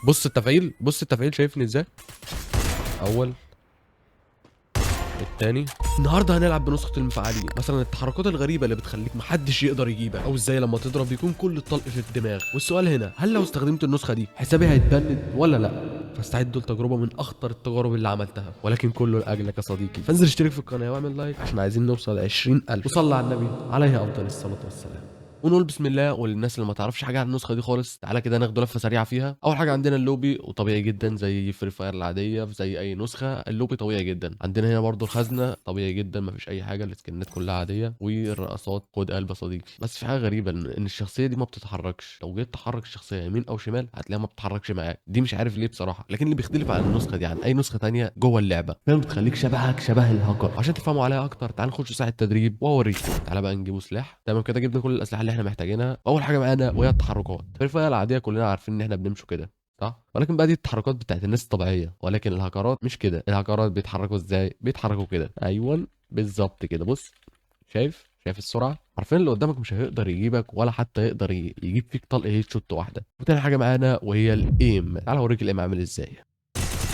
بص التفعيل، بص التفعيل شايفني ازاي؟ اول، التاني. النهارده هنلعب بنسخه المفعلين، مثلا التحركات الغريبه اللي بتخليك محدش يقدر يجيبك، او ازاي لما تضرب يكون كل الطلق في الدماغ. والسؤال هنا، هل لو استخدمت النسخه دي حسابي هيتبند ولا لا؟ فاستعدوا لتجربه من اخطر التجارب اللي عملتها، ولكن كله لاجلك يا صديقي. فانزل اشترك في القناه واعمل لايك عشان عايزين نوصل 20000، وصلي على النبي عليه افضل الصلاه والسلام. ونقول بسم الله. وللناس اللي ما تعرفش حاجه عن النسخه دي خالص، تعالى كده ناخد لفه سريعه فيها. اول حاجه عندنا اللوبي، وطبيعي جدا زي فري فاير العاديه، زي اي نسخه اللوبي طبيعي جدا. عندنا هنا برضو الخزنه طبيعي جدا، مفيش اي حاجه، السكنات كلها عاديه. والرقصات خد قلب يا صديقي. بس في حاجه غريبه، ان الشخصيه دي ما بتتحركش. لو جيت تحرك الشخصيه يمين او شمال هتلاقيها ما بتتحركش معاك. دي مش عارف ليه بصراحه، لكن اللي بيختلف عن النسخه دي عن اي نسخه تانية جوه اللعبه، فاهم، بتخليك شبهك شبه الهاكر. عشان تفهموا عليها اكتر تعال نخش ساعه تدريب واوريكم. تعالى بقى نجيبوا سلاح. تمام كده، جبنا كل الاسلحه اللي احنا محتاجينها. اول حاجه معانا وهي التحركات. في الفئه العاديه كلنا عارفين ان احنا بنمشوا كده، صح؟ ولكن بقى دي التحركات بتاعت الناس الطبيعيه. ولكن الهاكرات مش كده. الهاكرات بيتحركوا ازاي؟ بيتحركوا كده، ايوه بالظبط كده. بص، شايف السرعه؟ عارفين اللي قدامك مش هيقدر يجيبك، ولا حتى يقدر يجيب فيك طلقه هيد شوت واحده. وتاني حاجه معانا وهي الايم. تعال اوريك الايم عامل ازاي.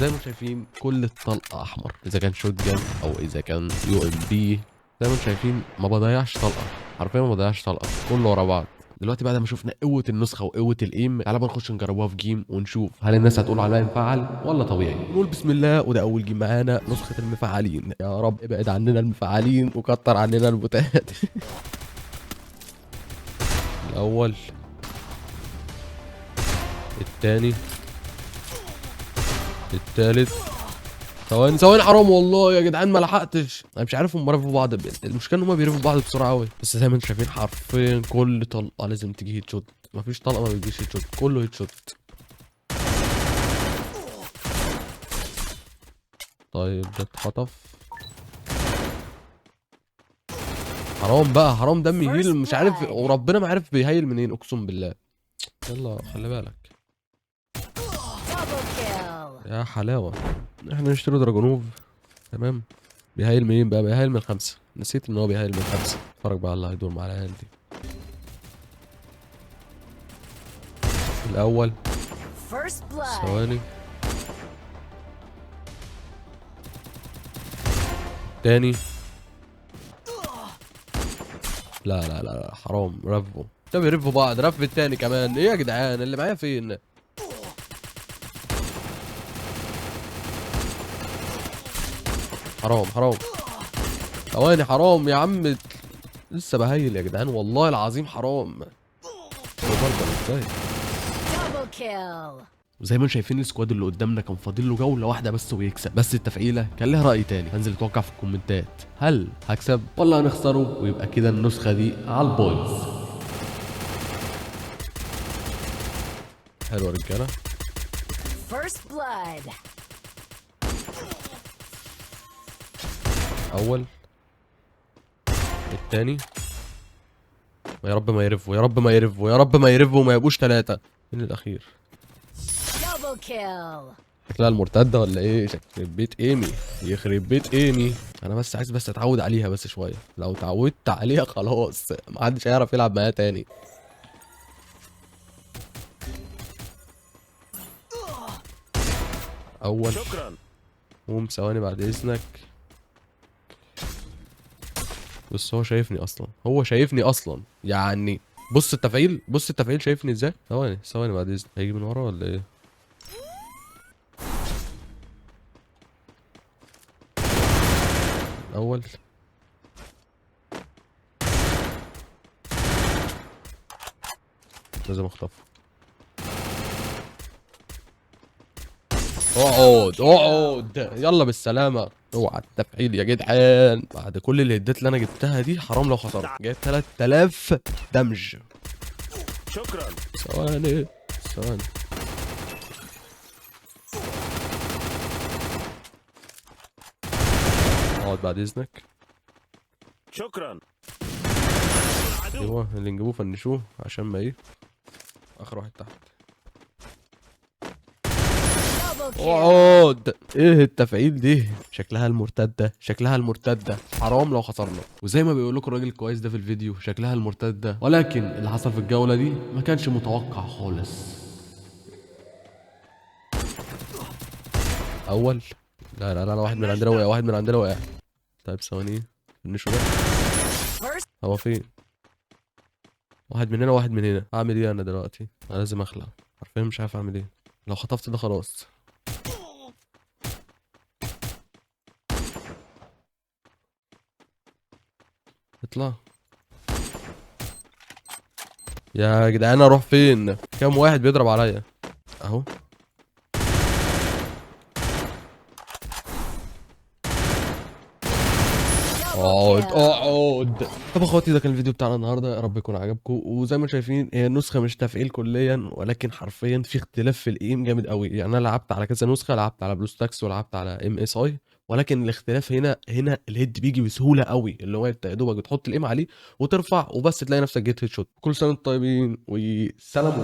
زي ما شايفين كل الطلقه احمر، اذا كان شوت جان او اذا كان يو ام بي. زي ما شايفين ما بضيعش طلقه، حرفيا ما بضيعش طلقه، كله ورا بعض. دلوقتي بعد ما شفنا قوه النسخه وقوه الايم، تعالى بقى نخش نجربوها في جيم ونشوف هل الناس هتقول عليها مفعل ولا طبيعي. نقول بسم الله. وده اول جيم معانا نسخه المفعلين. يا رب ابعد عننا المفعلين وكتر عننا البوتات. الاول، الثاني، الثالث. ثواني ثواني، حرام والله يا جدعان ما لحقتش. انا مش عارف هم رفوا بعض المشكله ان هم بيرفوا بعض بسرعه قوي. بس زي ما انتم شايفين حرفيا كل طلقه لازم تيجي هيت شوت. مفيش طلقه ما بتجيش هيت شوت، كله هيت شوت. طيب ده اتخطف. حرام بقى، حرام دم يهيل مش عارف، وربنا ما عارف بيهيل منين اقسم بالله. يلا خلي بالك يا حلاوه. احنا نشتري دراجونوف. تمام. بيهيل منين بقى؟ بيهيل من 5. نسيت ان هو بيهيل من 5. اتفرج بقى على اللي هيدور مع العيال دي. الاول، ثواني، تاني. لا لا لا لا، حرام رفوا. ده بيرفوا بعض، رف التاني كمان. ايه يا جدعان اللي معايا فين؟ حرام حرام. ثواني، حرام يا عم. لسه بهيل يا جدعان والله العظيم حرام. برضه ازاي؟ وزي ما انتم شايفين السكواد اللي قدامنا كان فاضل له جوله واحده بس ويكسب. بس التفعيله كان لها راي تاني. هنزل اتوقع في الكومنتات هل هكسب ولا هنخسره، ويبقى كده النسخه دي على البوينتس. حلو يا رجاله. اول، التاني. يا رب ما يرفوا، يا رب ما يرفوا، يا رب ما يرفوا وما يبقوش 3. مين الاخير؟ شكلها المرتده ولا ايه؟ يخرب بيت ايمي، يخرب بيت ايمي. انا بس عايز اتعود عليها بس شويه. لو اتعودت عليها خلاص ما حدش هيعرف يلعب معايا تاني. اول، شكرا. قوم ثواني بعد اذنك. بس هو شايفني اصلا، هو شايفني اصلا يعني. بص التفعيل، بص التفعيل شايفني ازاي. ثواني ثواني بعد اذنك، هيجي من ورا ولا ايه؟ اول، لازم اخطفه. اقعد اقعد، يلا بالسلامة. اوعى التفعيل يا جدعان. بعد كل الهدات اللي انا جبتها دي حرام لو خسرت. جايب 3000 دمج. شكرا. ثواني ثواني. اقعد بعد اذنك. شكرا. ايوه اللي نجيبوه فنشوه عشان ما ايه. اخر واحد تحت. اقعد. ايه التفعيل دي؟ شكلها المرتده، شكلها المرتده. حرام لو خسرنا. وزي ما بيقول لكم الراجل الكويس ده في الفيديو، شكلها المرتده. ولكن اللي حصل في الجوله دي ما كانش متوقع خالص. الاول. لا لا لا، واحد من عندنا وقع، واحد من عندنا وقع. طيب ثواني، النشو ده هو فين؟ واحد من هنا واحد من هنا. اعمل ايه انا دلوقتي؟ انا لازم اخلع، حرفيا مش عارف اعمل ايه. لو خطفت ده خلاص. اطلع يا جدعان، اروح فين؟ كام واحد بيضرب عليا اهو. اقعد اقعد. طب اخواتي، ده كان الفيديو بتاعنا النهارده، يا رب يكون عجبكم. وزي ما شايفين هي النسخه مش تفعيل كليا، ولكن حرفيا في اختلاف في الايم جامد قوي. يعني انا لعبت على كذا نسخه، لعبت على بلو ستاكس ولعبت على MSI، ولكن الاختلاف هنا الهيد بيجي بسهوله قوي، اللي هو انت يا دوبك بتحط الايم عليه وترفع وبس تلاقي نفسك جيت هيد شوت. كل سنه وانتم طيبين، وسلام.